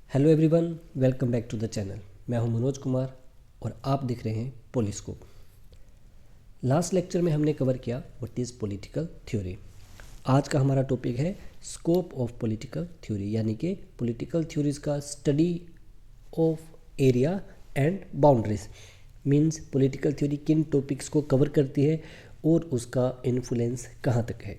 Hello everyone, welcome back to the channel. मैं हूं मनोज कुमार और आप देख रहे हैं पॉलिस्कोप। लास्ट लेक्चर में हमने कवर किया व्हाट इज़ पॉलिटिकल थ्योरी। आज का हमारा टॉपिक है स्कोप ऑफ पॉलिटिकल थ्योरी, यानी कि पॉलिटिकल थ्योरीज का study of area and boundaries. Means political theory किन टॉपिक्स को कवर करती है और उसका इन्फ्लुएंस कहाँ तक है।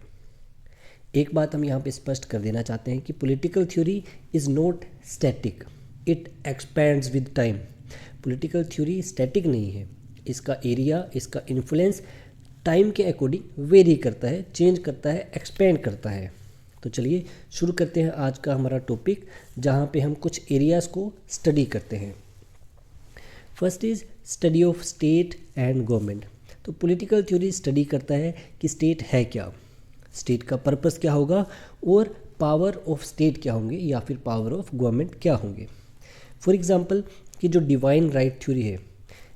एक बात हम यहाँ पे स्पष्ट कर देना चाहते हैं कि political theory is not static, it expands with time. Political theory static नहीं है, इसका एरिया, इसका इन्फ्लुएंस टाइम के अकॉर्डिंग वेरी करता है, चेंज करता है, एक्सपेंड करता है। तो चलिए शुरू करते हैं आज का हमारा टॉपिक, जहाँ पे हम कुछ एरियाज़ को स्टडी करते हैं। First is study of state and government. तो पॉलिटिकल थ्योरी स्टडी करता है कि स्टेट है क्या, स्टेट का पर्पस क्या होगा और पावर ऑफ स्टेट क्या होंगे या फिर पावर ऑफ गवर्नमेंट क्या होंगे। फॉर एग्जांपल कि जो डिवाइन राइट थ्योरी है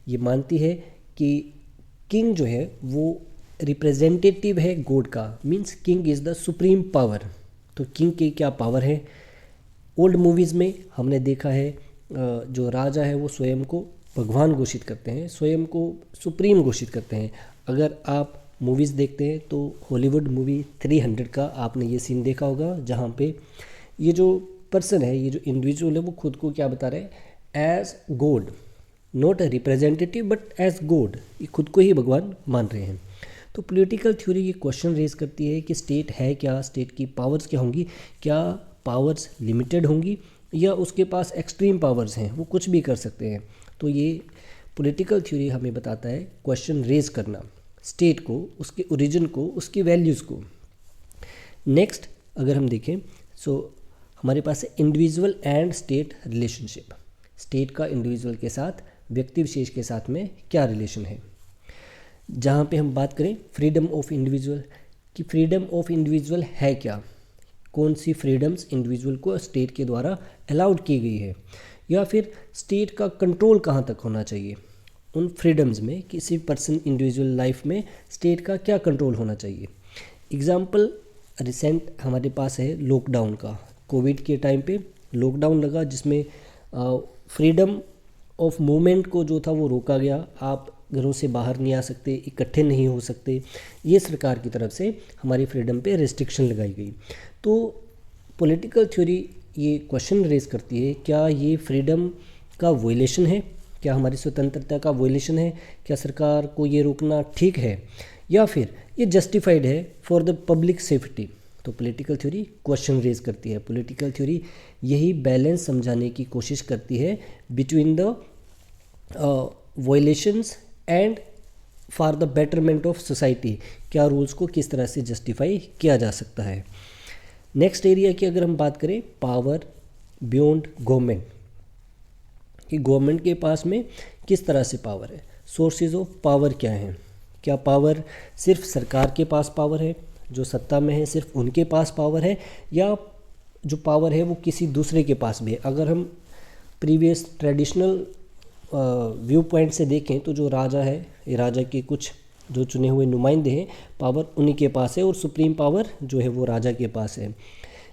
ये मानती है कि किंग जो है वो रिप्रेजेंटेटिव है गॉड का, means king is the supreme power. तो किंग की क्या पावर है। ओल्ड मूवीज़ में हमने देखा है जो राजा है वो स्वयं को भगवान घोषित करते हैं, स्वयं को सुप्रीम घोषित करते हैं। अगर आप मूवीज़ देखते हैं तो हॉलीवुड मूवी 300 का आपने ये सीन देखा होगा, जहाँ पे ये जो पर्सन है, ये जो इंडिविजुअल है, वो खुद को क्या बता रहे हैं, as god, not a representative but as god, ये खुद को ही भगवान मान रहे हैं। तो पॉलिटिकल थ्योरी ये क्वेश्चन रेज करती है कि स्टेट है क्या, स्टेट की पावर्स क्या होंगी, क्या पावर्स लिमिटेड होंगी या उसके पास एक्सट्रीम पावर्स हैं, वो कुछ भी कर सकते हैं। तो ये पॉलिटिकल थ्योरी हमें बताता है क्वेश्चन रेज करना, स्टेट को, उसके ओरिजिन को, उसकी वैल्यूज़ को। नेक्स्ट अगर हम देखें सो हमारे पास है individual and state relationship. State का इंडिविजुअल के साथ, व्यक्ति विशेष के साथ में क्या रिलेशन है। जहाँ पे हम बात करें फ्रीडम ऑफ इंडिविजुअल, कि फ्रीडम ऑफ इंडिविजुअल है क्या, कौन सी फ्रीडम्स इंडिविजुअल को स्टेट के द्वारा अलाउड की गई है, या फिर स्टेट का कंट्रोल कहाँ तक होना चाहिए। उन फ्रीडम्स में किसी पर्सन इंडिविजुअल लाइफ में स्टेट का क्या कंट्रोल होना चाहिए। एग्जाम्पल रिसेंट हमारे पास है लॉकडाउन का। कोविड के टाइम पे लॉकडाउन लगा जिसमें फ्रीडम ऑफ मूवमेंट को जो था वो रोका गया, आप घरों से बाहर नहीं आ सकते, इकट्ठे नहीं हो सकते, ये सरकार की तरफ से हमारी फ्रीडम पे रिस्ट्रिक्शन लगाई गई। तो पॉलिटिकल थ्योरी ये क्वेश्चन रेज करती है, क्या ये फ्रीडम का वॉयलेशन है, क्या हमारी स्वतंत्रता का वॉयलेशन है, क्या सरकार को ये रोकना ठीक है या फिर ये जस्टिफाइड है फॉर द पब्लिक सेफ्टी। तो पॉलिटिकल थ्योरी क्वेश्चन रेज करती है। पॉलिटिकल थ्योरी यही बैलेंस समझाने की कोशिश करती है between the violations and for the betterment of society, क्या रूल्स को किस तरह से जस्टिफाई किया जा सकता है। नेक्स्ट एरिया की अगर हम बात करें, पावर बियॉन्ड गवर्नमेंट, कि गवर्नमेंट के पास में किस तरह से पावर है, सोर्सेज ऑफ पावर क्या हैं, क्या पावर सिर्फ सरकार के पास पावर है, जो सत्ता में है सिर्फ उनके पास पावर है, या जो पावर है वो किसी दूसरे के पास भी है। अगर हम प्रीवियस ट्रेडिशनल व्यू पॉइंट से देखें तो जो राजा है, ये राजा के कुछ जो चुने हुए नुमाइंदे हैं, पावर उन्हीं के पास है और सुप्रीम पावर जो है वो राजा के पास है।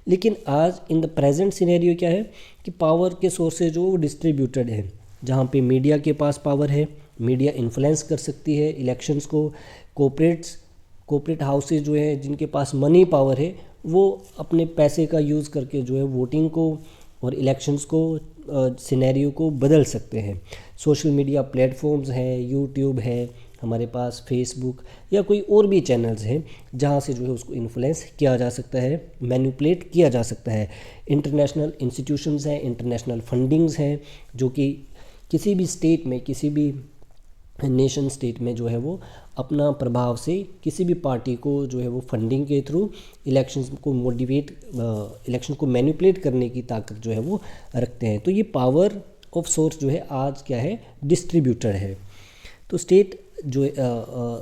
लेकिन आज इन द प्रेजेंट सिनेरियो क्या है कि पावर के सोर्सेज जो वो डिस्ट्रीब्यूटेड है, जहाँ पे मीडिया के पास पावर है, मीडिया इन्फ्लुएंस कर सकती है इलेक्शंस को, कोऑपरेट हाउसेज जो है जिनके पास मनी पावर है वो अपने पैसे का यूज़ करके जो है वोटिंग को और इलेक्शंस को सिनेरियो को बदल सकते हैं। सोशल मीडिया प्लेटफॉर्म्स हैं, यूट्यूब है हमारे पास, फेसबुक या कोई और भी चैनल्स हैं जहाँ से जो है उसको इन्फ्लुएंस किया जा सकता है, मैनिपुलेट किया जा सकता है। इंटरनेशनल इंस्टीट्यूशंस हैं, इंटरनेशनल फंडिंग्स हैं, जो कि किसी भी स्टेट में, किसी भी नेशन स्टेट में जो है वो अपना प्रभाव से किसी भी पार्टी को जो है वो फंडिंग के थ्रू इलेक्शंस को मोटिवेट, इलेक्शन को मैनिपुलेट करने की ताकत जो है वो रखते हैं। तो ये पावर ऑफ सोर्स जो है आज क्या है, डिस्ट्रीब्यूटेड है। तो स्टेट जो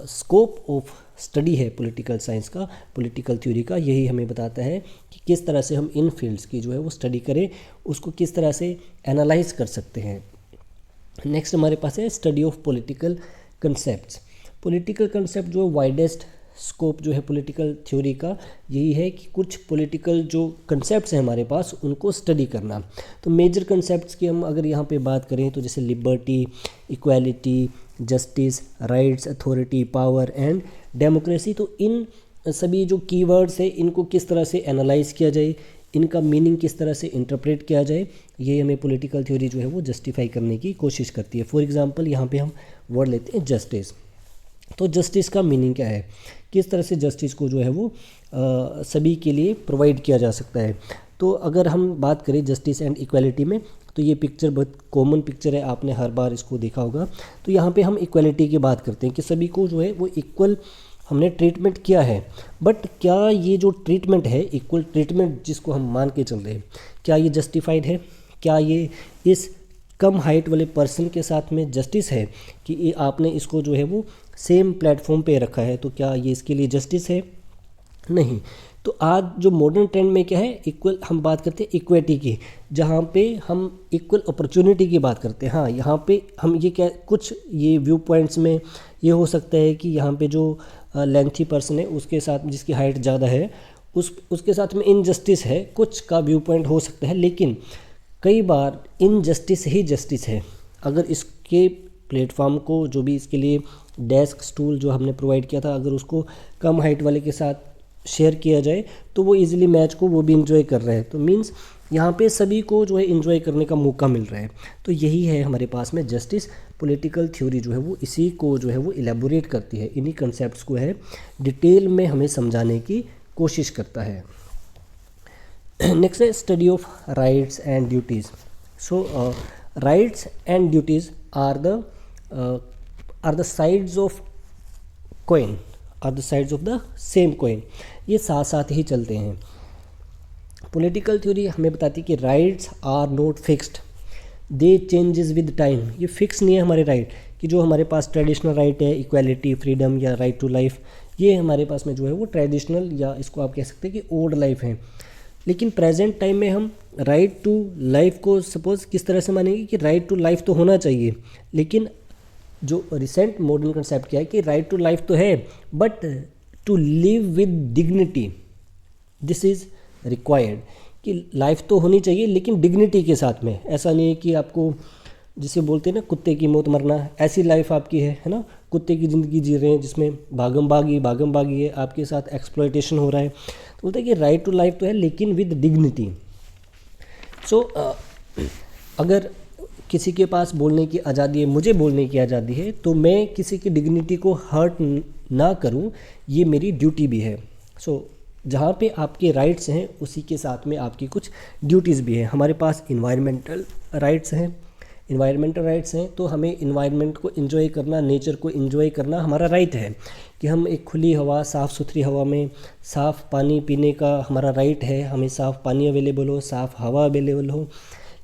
स्कोप ऑफ स्टडी है पॉलिटिकल साइंस का, पॉलिटिकल थ्योरी का, यही हमें बताता है कि किस तरह से हम इन फील्ड्स की जो है वो स्टडी करें, उसको किस तरह से एनालाइज कर सकते हैं। नेक्स्ट हमारे पास है study of political concepts. Political concept जो वाइडेस्ट स्कोप जो है पॉलिटिकल थ्योरी का यही है कि कुछ पॉलिटिकल जो कंसेप्ट्स हैं हमारे पास उनको स्टडी करना। तो मेजर कंसेप्ट्स की हम अगर यहाँ पे बात करें तो जैसे liberty, equality, justice, rights, authority, power and democracy. तो इन सभी जो कीवर्ड्स हैं इनको किस तरह से एनालाइज किया जाए, इनका मीनिंग किस तरह से इंटरप्रेट किया जाए, ये हमें पॉलिटिकल थ्योरी जो है वो जस्टिफाई करने की कोशिश करती है। फॉर एग्जांपल यहाँ पे हम वर्ड लेते हैं जस्टिस। तो जस्टिस का मीनिंग क्या है, किस तरह से जस्टिस को जो है वो सभी के लिए प्रोवाइड किया जा सकता है। तो अगर हम बात करें जस्टिस एंड इक्वालिटी में, तो ये पिक्चर बहुत कॉमन पिक्चर है, आपने हर बार इसको देखा होगा। तो यहाँ पे हम इक्वालिटी की बात करते हैं कि सभी को जो है वो इक्वल हमने ट्रीटमेंट किया है। बट क्या ये जो ट्रीटमेंट है, इक्वल ट्रीटमेंट जिसको हम मान के चल रहे हैं, क्या ये जस्टिफाइड है? क्या ये इस कम हाइट वाले पर्सन के साथ में जस्टिस है कि ये आपने इसको जो है वो सेम प्लेटफॉर्म पे रखा है? तो क्या ये इसके लिए जस्टिस है? नहीं। तो आज जो मॉडर्न ट्रेंड में क्या है, इक्वल हम बात करते हैं इक्विटी की, जहाँ पे हम इक्वल अपॉर्चुनिटी की बात करते हैं। हाँ, यहाँ पे हम ये क्या कुछ ये व्यू पॉइंट्स में ये हो सकता है कि यहाँ पे जो लेंथी पर्सन है उसके साथ जिसकी हाइट ज़्यादा है उसके साथ में इनजस्टिस है, कुछ का व्यू पॉइंट हो सकता है। लेकिन कई बार इनजस्टिस ही जस्टिस है। अगर इसके प्लेटफॉर्म को जो भी इसके लिए डेस्क स्टूल जो हमने प्रोवाइड किया था, अगर उसको कम हाइट वाले के साथ शेयर किया जाए तो वो इजीली मैच को वो भी इंजॉय कर रहे हैं। तो मींस यहाँ पे सभी को जो है इंजॉय करने का मौका मिल रहा है। तो यही है हमारे पास में जस्टिस। पॉलिटिकल थ्योरी जो है वो इसी को जो है वो इलेबोरेट करती है, इन्हीं कंसेप्ट्स को है डिटेल में हमें समझाने की कोशिश करता है। नेक्स्ट है study of rights and duties. So rights and duties are the sides of coin, are the sides of the same coin. ये साथ साथ ही चलते हैं। पॉलिटिकल थ्योरी हमें बताती है कि rights are not fixed, they changes with time. ये फिक्स नहीं है हमारे राइट कि जो हमारे पास ट्रेडिशनल राइट है, इक्वालिटी, फ्रीडम या राइट टू लाइफ, ये हमारे पास में जो है वो ट्रेडिशनल या इसको आप कह सकते हैं कि ओल्ड लाइफ है। लेकिन प्रेजेंट टाइम में हम राइट टू लाइफ को सपोज किस तरह से मानेंगे कि राइट टू लाइफ तो होना चाहिए, लेकिन जो रिसेंट मॉडर्न कंसेप्ट क्या है कि राइट टू लाइफ तो है but to live with dignity this is required. कि लाइफ तो होनी चाहिए लेकिन डिग्निटी के साथ में। ऐसा नहीं है कि आपको जिसे बोलते हैं ना कुत्ते की मौत मरना, ऐसी लाइफ आपकी है ना, कुत्ते की ज़िंदगी जी रहे हैं जिसमें भागम भागी है, आपके साथ एक्सप्लॉयटेशन हो रहा है। तो बोलते हैं कि राइट टू लाइफ तो है लेकिन विद डिग्निटी। सो अगर किसी के पास बोलने की आज़ादी है, मुझे बोलने की आज़ादी है, तो मैं किसी की डिग्निटी को हर्ट ना करूं, ये मेरी ड्यूटी भी है। सो जहाँ पे आपके राइट्स हैं उसी के साथ में आपकी कुछ ड्यूटीज़ भी हैं। हमारे पास इन्वायरमेंटल राइट्स हैं, तो हमें इन्वायरमेंट को एंजॉय करना, नेचर को एंजॉय करना हमारा राइट है कि हम एक खुली हवा, साफ़ सुथरी हवा में साफ़ पानी पीने का हमारा राइट है, हमें साफ़ पानी अवेलेबल हो, साफ़ हवा अवेलेबल हो।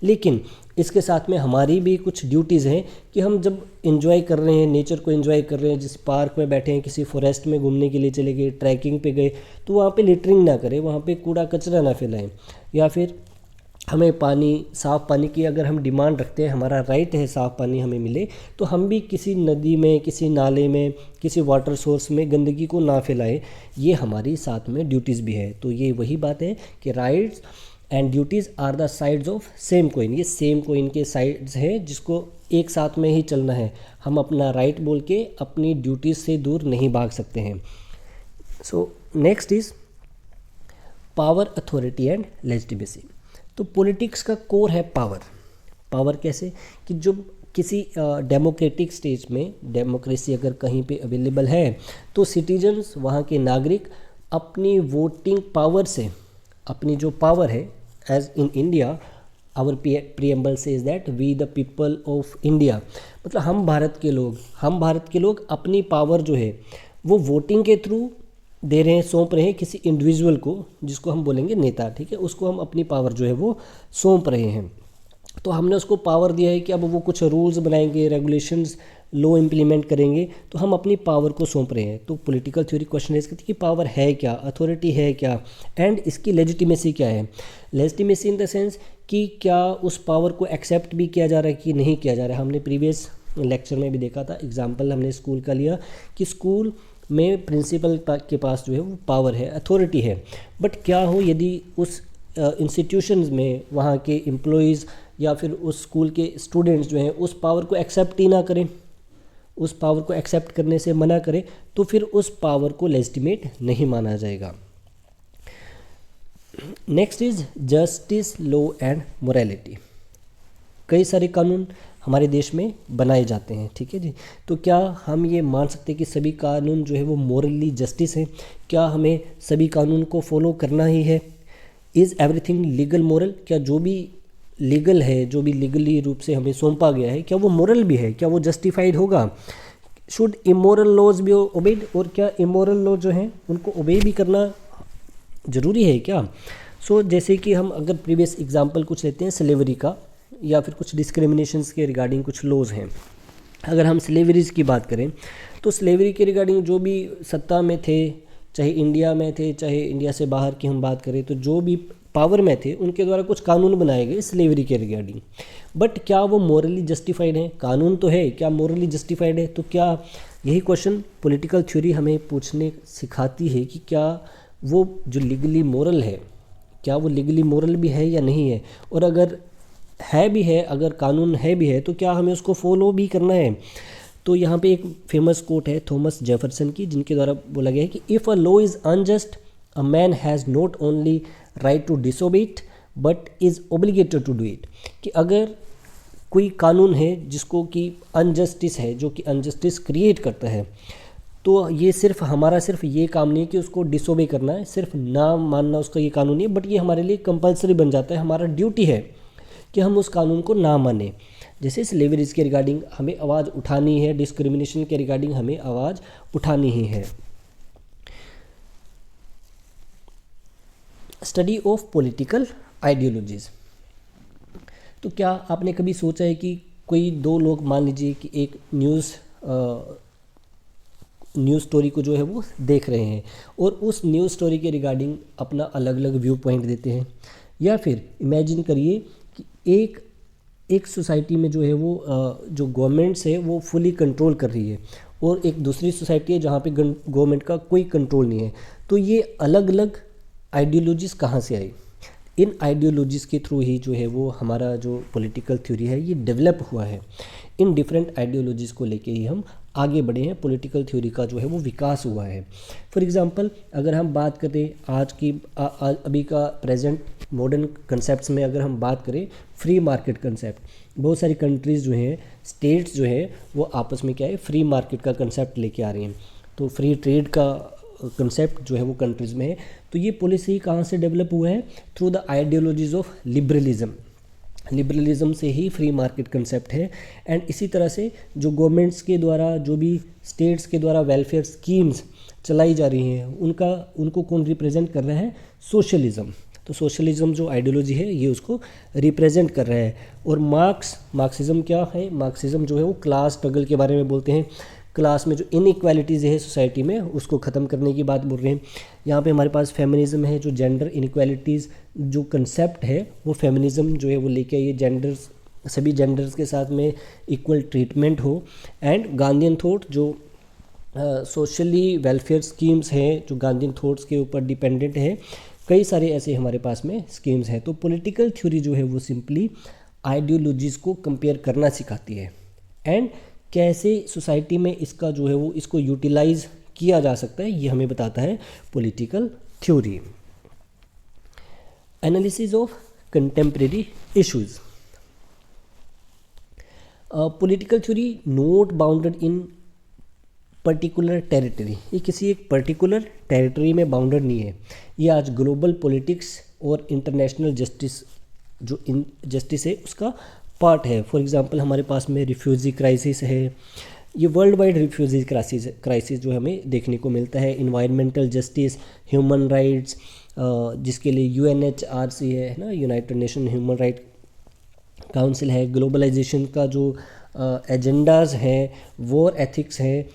लेकिन इसके साथ में हमारी भी कुछ ड्यूटीज़ हैं कि हम जब एंजॉय कर रहे हैं, नेचर को एंजॉय कर रहे हैं, जिस पार्क में बैठे हैं, किसी फॉरेस्ट में घूमने के लिए चले गए, ट्रैकिंग पे गए, तो वहाँ पे लिटरिंग ना करें, वहाँ पे कूड़ा कचरा ना फैलाएं। या फिर हमें पानी, साफ़ पानी की अगर हम डिमांड रखते हैं, हमारा राइट है साफ़ पानी हमें मिले, तो हम भी किसी नदी में, किसी नाले में, किसी वाटर सोर्स में गंदगी को ना फैलाएं। ये हमारी साथ में ड्यूटीज़ भी है। तो ये वही बात है कि rights and duties are the sides of same coin. ये सेम कॉइन के साइड्स हैं जिसको एक साथ में ही चलना है। हम अपना राइट बोल के अपनी ड्यूटीज़ से दूर नहीं भाग सकते हैं। So next is power, authority and legitimacy. तो पॉलिटिक्स का कोर है पावर। पावर कैसे कि जो किसी डेमोक्रेटिक स्टेज में, डेमोक्रेसी अगर कहीं पे अवेलेबल है तो सिटीजन्स, वहाँ के नागरिक अपनी वोटिंग पावर से, अपनी जो पावर है, as in India our preamble says that we the people of India, मतलब हम भारत के लोग अपनी पावर जो है वो वोटिंग के थ्रू दे रहे हैं, सौंप रहे हैं किसी इंडिविजुअल को, जिसको हम बोलेंगे नेता, ठीक है, उसको हम अपनी पावर जो है वो सौंप रहे हैं। तो हमने उसको पावर दिया है कि अब वो कुछ रूल्स बनाएंगे, रेगुलेशंस, लॉ इम्प्लीमेंट करेंगे, तो हम अपनी पावर को सौंप रहे हैं। तो पॉलिटिकल थ्योरी क्वेश्चन रेज करती है कि पावर है क्या, अथॉरिटी है क्या, एंड इसकी लेजिटिमेसी क्या है। लेजिटिमेसी इन द सेंस कि क्या उस पावर को एक्सेप्ट भी किया जा रहा है कि नहीं किया जा रहा है। हमने प्रीवियस लेक्चर में भी देखा था, एग्जाम्पल हमने स्कूल का लिया कि स्कूल में प्रिंसिपल के पास जो है वो पावर है, अथॉरिटी है, बट क्या हो यदि उस इंस्टीट्यूशंस में वहाँ के एम्प्लॉयज़ या फिर उस स्कूल के स्टूडेंट्स जो हैं उस पावर को एक्सेप्ट ही ना करें, उस पावर को एक्सेप्ट करने से मना करें, तो फिर उस पावर को लेजिटिमेट नहीं माना जाएगा। Next is justice, law and morality. कई सारे कानून हमारे देश में बनाए जाते हैं, ठीक है जी। तो क्या हम ये मान सकते हैं कि सभी कानून जो है वो मोरली जस्टिस हैं? क्या हमें सभी कानून को फॉलो करना ही है? Is everything legal moral? क्या जो भी लीगल है, जो भी लीगली रूप से हमें सौंपा गया है, क्या वो मोरल भी है? क्या वो जस्टिफाइड होगा? Should immoral laws be obeyed? और क्या इमोरल लॉ जो हैं उनको ओबे भी करना ज़रूरी है क्या? जैसे कि हम अगर प्रीवियस एग्जांपल कुछ लेते हैं स्लेवरी का, या फिर कुछ डिस्क्रिमिनेशंस के रिगार्डिंग कुछ लॉज हैं। अगर हम स्लेवरीज की बात करें तो स्लेवरी के रिगार्डिंग जो भी सत्ता में थे, चाहे इंडिया में थे चाहे इंडिया से बाहर की हम बात करें, तो जो भी पावर में थे उनके द्वारा कुछ कानून बनाए गए स्लेवरी के रिगार्डिंग, बट क्या वो मोरली जस्टिफाइड है? कानून तो है, क्या मोरली जस्टिफाइड है? तो क्या यही क्वेश्चन पॉलिटिकल थ्योरी हमें पूछने सिखाती है कि क्या वो जो लीगली मोरल है, क्या वो लीगली मोरल भी है या नहीं है? और अगर है भी है, अगर कानून है भी है, तो क्या हमें उसको फॉलो भी करना है? तो यहाँ पे एक फेमस कोट है थॉमस जेफरसन की, जिनके द्वारा बोला गया है कि if a law is unjust, a man has not only right to disobey it but is obligated to do it. कि अगर कोई कानून है जिसको कि अनजस्टिस है, जो कि अनजस्टिस क्रिएट करता है, तो ये सिर्फ हमारा सिर्फ ये काम नहीं है कि उसको डिसोबे करना है, सिर्फ ना मानना उसका ये कानून नहीं है, बट ये हमारे लिए कंपलसरी बन जाता है, हमारा ड्यूटी है कि हम उस कानून को ना माने। जैसे स्लेवरीज के रिगार्डिंग हमें आवाज़ उठानी है, डिस्क्रिमिनेशन के रिगार्डिंग हमें आवाज़ उठानी ही है। Study of political ideologies. तो क्या आपने कभी सोचा है कि कोई दो लोग, मान लीजिए कि एक न्यूज़ स्टोरी को जो है वो देख रहे हैं और उस न्यूज़ स्टोरी के रिगार्डिंग अपना अलग अलग व्यू पॉइंट देते हैं, या फिर इमेजिन करिए कि एक सोसाइटी में जो है वो जो गवर्नमेंट्स है वो फुली कंट्रोल कर रही है, और एक दूसरी सोसाइटी है जहाँ पे गवर्नमेंट का कोई कंट्रोल नहीं है। तो ये अलग अलग आइडियोलॉजीज़ कहाँ से आई? इन आइडियोलॉजीज़ के थ्रू ही जो है वो हमारा जो पॉलिटिकल थ्योरी है ये डेवलप हुआ है। इन डिफरेंट आइडियोलॉजीज़ को लेके ही हम आगे बढ़े हैं, पॉलिटिकल थ्योरी का जो है वो विकास हुआ है। फॉर एग्जांपल अगर हम बात करें आज की अभी का प्रेजेंट मॉडर्न कंसेप्ट्स में, अगर हम बात करें फ्री मार्केट कंसेप्ट, बहुत सारी कंट्रीज़ जो हैं, स्टेट्स जो है वो आपस में क्या है, फ्री मार्केट का कंसेप्ट लेके आ रही हैं। तो फ्री ट्रेड का कंसेप्ट जो है वो कंट्रीज़ में है। तो ये पॉलिसी कहाँ से डेवलप हुआ है? Through the ideologies of liberalism. Liberalism से ही फ्री मार्केट कंसेप्ट है। एंड इसी तरह से जो गवर्नमेंट्स के द्वारा, जो भी स्टेट्स के द्वारा वेलफेयर स्कीम्स चलाई जा रही हैं, उनको कौन रिप्रेजेंट कर रहा है? सोशलिज्म। तो सोशलिज्म जो आइडियोलॉजी है ये उसको रिप्रेजेंट कर रहा है। और मार्क्सिज्म क्या है? मार्क्सिज्म जो है वो क्लास स्ट्रगल के बारे में बोलते हैं, क्लास में जो इनइक्वालिटीज़ है सोसाइटी में उसको ख़त्म करने की बात बोल रहे हैं। यहाँ पे हमारे पास फेमिनिज्म है, जो जेंडर इनइक्वालिटीज़ जो कंसेप्ट है वो फेमिनिज्म जो है वो लेके आइए, जेंडर्स, सभी जेंडर्स के साथ में इक्वल ट्रीटमेंट हो। एंड गांधीयन थॉट जो सोशली वेलफेयर स्कीम्स हैं, जो गांधीयन थॉट्स के ऊपर डिपेंडेंट है, कई सारे ऐसे हमारे पास में स्कीम्स हैं। तो पॉलिटिकल थ्योरी जो है वो सिंपली आइडियोलॉजीज़ को कंपेयर करना सिखाती है, एंड कैसे सोसाइटी में इसका जो है वो इसको यूटिलाइज किया जा सकता है ये हमें बताता है political theory. Analysis of contemporary issues. Political theory not bounded in particular territory, ये किसी एक पर्टिकुलर टेरिटरी में बाउंडेड नहीं है। ये आज ग्लोबल पॉलिटिक्स और इंटरनेशनल जस्टिस, जो जस्टिस है उसका पार्ट है। फॉर एग्जांपल हमारे पास में रिफ्यूजी क्राइसिस है, ये वर्ल्ड वाइड रिफ्यूजी क्राइसिस जो हमें देखने को मिलता है। इन्वायरमेंटल जस्टिस, ह्यूमन राइट्स, जिसके लिए UNHRC है ना, United nation human right council है। ग्लोबलाइजेशन का जो एजेंडाज़ हैं, वॉर एथिक्स हैं,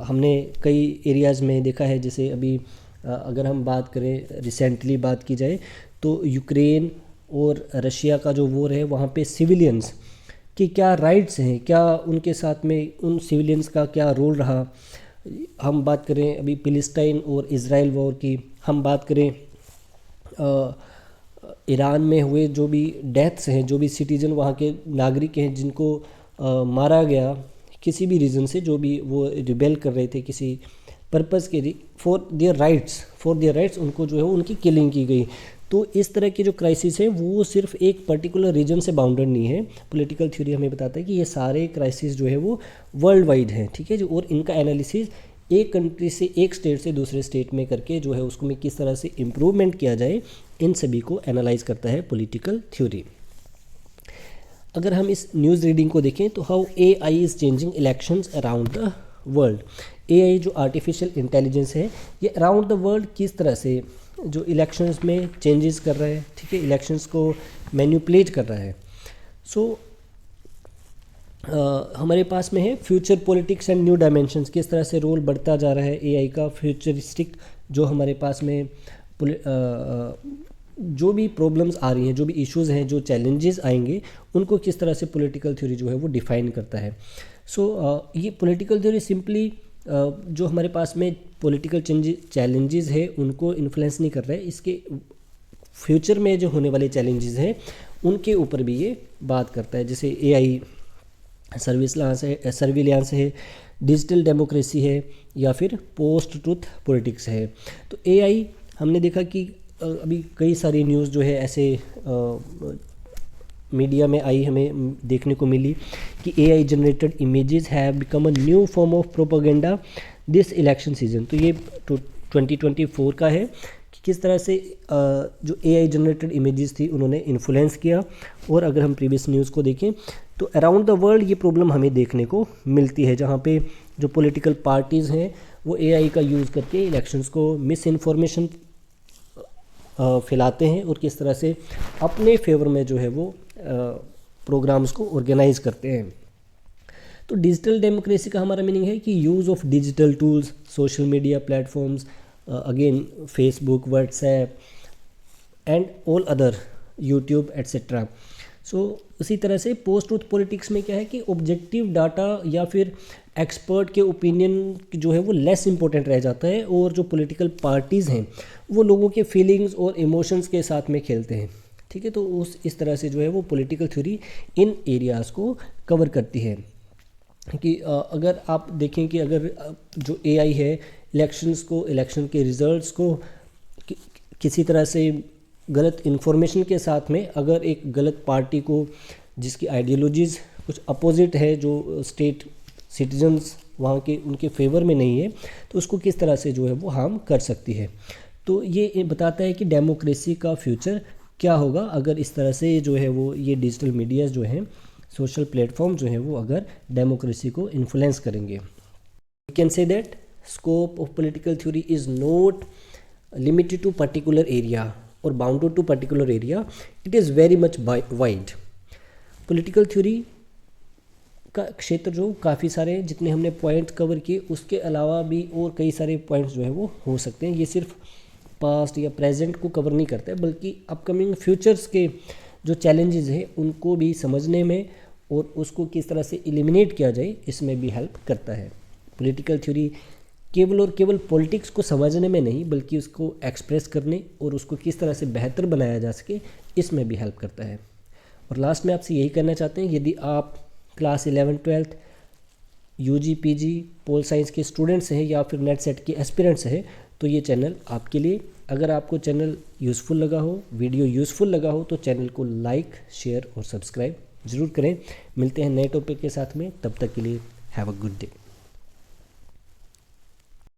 हमने कई एरियाज़ में देखा है। जैसे अभी अगर हम बात करें, रिसेंटली बात की जाए तो यूक्रेन और रशिया का जो वॉर है, वहाँ पे सिविलियंस की क्या राइट्स हैं, क्या उनके साथ में उन सिविलियंस का क्या रोल रहा, हम बात करें अभी फिलिस्तीन और इज़राइल वॉर की, हम बात करें ईरान में हुए जो भी डेथ्स हैं, जो भी सिटीजन वहाँ के नागरिक हैं जिनको मारा गया किसी भी रीज़न से, जो भी वो रिबेल कर रहे थे किसी पर्पज़ के लिए, फॉर देयर राइट्स उनको जो है उनकी किलिंग की गई। तो इस तरह के जो क्राइसिस है वो सिर्फ एक पर्टिकुलर रीजन से बाउंडेड नहीं है। पॉलिटिकल थ्योरी हमें बताता है कि ये सारे क्राइसिस जो है वो वर्ल्ड वाइड हैं, ठीक है जी। और इनका एनालिसिस एक कंट्री से, एक स्टेट से दूसरे स्टेट में करके जो है उसको में किस तरह से इम्प्रूवमेंट किया जाए, इन सभी को एनालाइज करता है पॉलिटिकल थ्योरी। अगर हम इस न्यूज़ रीडिंग को देखें तो how AI is changing elections around the world. AI जो आर्टिफिशियल इंटेलिजेंस है, ये अराउंड द वर्ल्ड किस तरह से जो इलेक्शंस में चेंजेस कर रहा है, ठीक है, इलेक्शंस को मैनिपुलेट कर रहा है। सो हमारे पास में है future politics and new dimensions, किस तरह से रोल बढ़ता जा रहा है AI का। फ्यूचरिस्टिक जो हमारे पास में जो भी प्रॉब्लम्स आ रही हैं, जो भी इश्यूज़ हैं, जो चैलेंजेस आएंगे, उनको किस तरह से पॉलिटिकल थ्योरी जो है वो डिफ़ाइन करता है। सो ये पॉलिटिकल थ्योरी सिंपली जो हमारे पास में पॉलिटिकल चैलेंजेस है उनको इन्फ्लुएंस नहीं कर रहा है, इसके फ्यूचर में जो होने वाले चैलेंजेस हैं उनके ऊपर भी ये बात करता है। जैसे AI सर्विलांस है, डिजिटल डेमोक्रेसी है, या फिर पोस्ट ट्रुथ पॉलिटिक्स है। तो AI हमने देखा कि अभी कई सारी न्यूज़ जो है ऐसे मीडिया में आई, हमें देखने को मिली कि AI generated images have become a new form of propaganda this election season. तो ये 2024 का है कि किस तरह से जो AI जनरेटेड इमेजेस थी उन्होंने इन्फ्लुएंस किया। और अगर हम प्रीवियस न्यूज़ को देखें तो अराउंड द वर्ल्ड ये प्रॉब्लम हमें देखने को मिलती है, जहाँ पे जो पॉलिटिकल पार्टीज़ हैं वो AI का यूज़ करके इलेक्शंस को मिस इन्फॉर्मेशन फैलाते हैं और किस तरह से अपने फेवर में जो है वो प्रोग्राम्स को ऑर्गेनाइज करते हैं। तो डिजिटल डेमोक्रेसी का हमारा मीनिंग है कि use of digital tools, social media platforms, again Facebook, WhatsApp and all other, YouTube etcetera. So उसी तरह से पोस्ट ट्रूथ पॉलिटिक्स में क्या है कि ऑब्जेक्टिव डाटा या फिर एक्सपर्ट के ओपिनियन जो है वो लेस इंपॉर्टेंट रह जाता है, और जो पॉलिटिकल पार्टीज़ हैं वो लोगों के फीलिंग्स और इमोशंस के साथ में खेलते हैं, ठीक है। तो इस तरह से जो है वो पॉलिटिकल थ्योरी इन एरियाज़ को कवर करती है। कि अगर आप देखें कि अगर जो AI है इलेक्शन के रिजल्ट्स को किसी तरह से गलत इन्फॉर्मेशन के साथ में, अगर एक गलत पार्टी को जिसकी आइडियोलॉजीज़ कुछ अपोजिट है, जो स्टेट सिटीजन्स वहाँ के उनके फेवर में नहीं है, तो उसको किस तरह से जो है वो हार्म कर सकती है। तो ये बताता है कि डेमोक्रेसी का फ्यूचर क्या होगा अगर इस तरह से जो है वो ये डिजिटल मीडियाज़ जो हैं, सोशल प्लेटफॉर्म जो हैं वो अगर डेमोक्रेसी को इन्फ्लुएंस करेंगे। We can say that scope of political theory is not limited to particular area और bounded to particular area, it is very much wide. Political theory का क्षेत्र जो काफ़ी सारे, जितने हमने पॉइंट्स कवर किए उसके अलावा भी और कई सारे पॉइंट्स जो है वो हो सकते हैं। ये सिर्फ पास्ट या प्रेजेंट को कवर नहीं करता है, बल्कि अपकमिंग फ्यूचर्स के जो चैलेंजेस हैं उनको भी समझने में और उसको किस तरह से एलिमिनेट किया जाए, इसमें भी हेल्प करता है। पॉलिटिकल थ्योरी केवल और केवल पॉलिटिक्स को समझने में नहीं, बल्कि उसको एक्सप्रेस करने और उसको किस तरह से बेहतर बनाया जा सके, इसमें भी हेल्प करता है। और लास्ट में आपसे यही कहना चाहते हैं, यदि आप class 11-12 UG PG pol science के स्टूडेंट्स हैं या फिर नेट सेट के एस्पिरेंट्स हैं, तो ये चैनल आपके लिए। अगर आपको चैनल यूज़फुल लगा हो, वीडियो यूज़फुल लगा हो, तो चैनल को लाइक, शेयर और सब्सक्राइब ज़रूर करें। मिलते हैं नए टॉपिक के साथ में, तब तक के लिए हैव अ गुड डे।